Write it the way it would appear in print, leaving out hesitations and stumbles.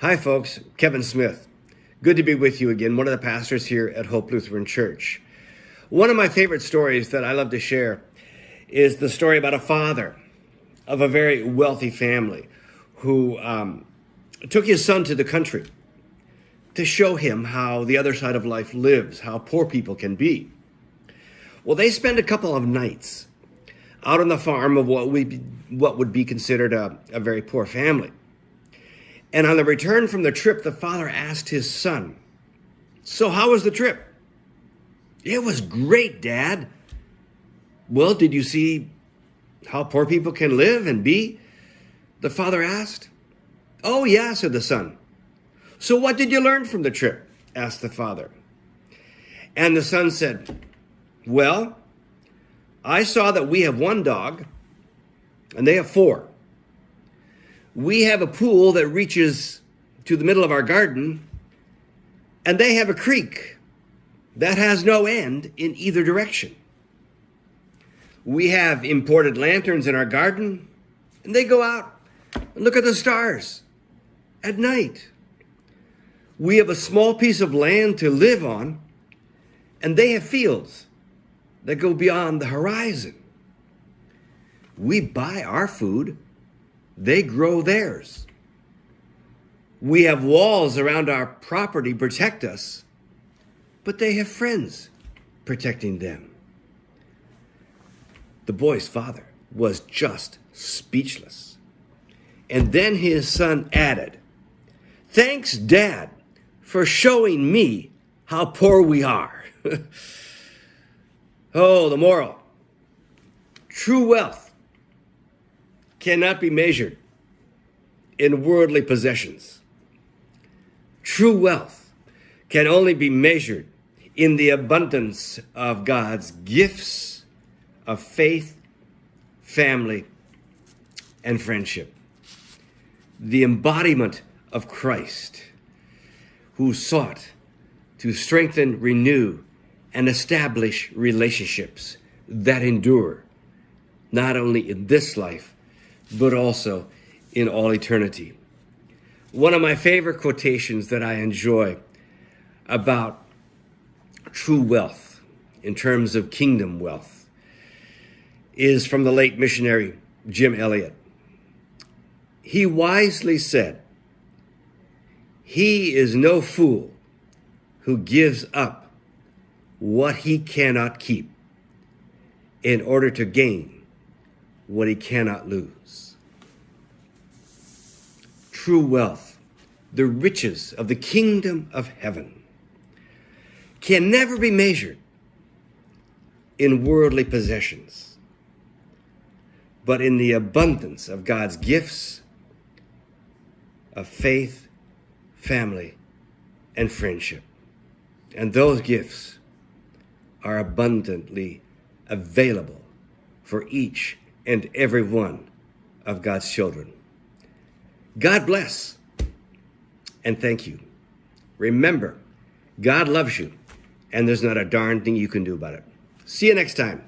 Hi, folks. Kevin Smith. Good to be with you again, one of the pastors here at Hope Lutheran Church. One of my favorite stories that I love to share is the story about a father of a very wealthy family who took his son to the country to show him how the other side of life lives, how poor people can be. Well, they spent a couple of nights out on the farm of what would be considered a very poor family. And on the return from the trip, the father asked his son, "So how was the trip?" "It was great, Dad." "Well, did you see how poor people can live and be?" the father asked. "Oh, yeah," said the son. "So what did you learn from the trip?" asked the father. And the son said, "Well, I saw that we have one dog and they have four. We have a pool that reaches to the middle of our garden, and they have a creek that has no end in either direction. We have imported lanterns in our garden, and they go out and look at the stars at night. We have a small piece of land to live on, and they have fields that go beyond the horizon. We buy our food, they grow theirs. We have walls around our property protect us, but they have friends protecting them." The boy's father was just speechless. And then his son added, "Thanks, Dad, for showing me how poor we are." Oh, the moral. True wealth cannot be measured in worldly possessions. True wealth can only be measured in the abundance of God's gifts of faith, family, and friendship. The embodiment of Christ, who sought to strengthen, renew, and establish relationships that endure, not only in this life, but also in all eternity. One of my favorite quotations that I enjoy about true wealth in terms of kingdom wealth is from the late missionary Jim Elliot. He wisely said, "He is no fool who gives up what he cannot keep in order to gain what he cannot lose." True wealth, the riches of the kingdom of heaven, can never be measured in worldly possessions, but in the abundance of God's gifts of faith, family, and friendship. And those gifts are abundantly available for each and every one of God's children. God bless and thank you. Remember, God loves you, and there's not a darn thing you can do about it. See you next time.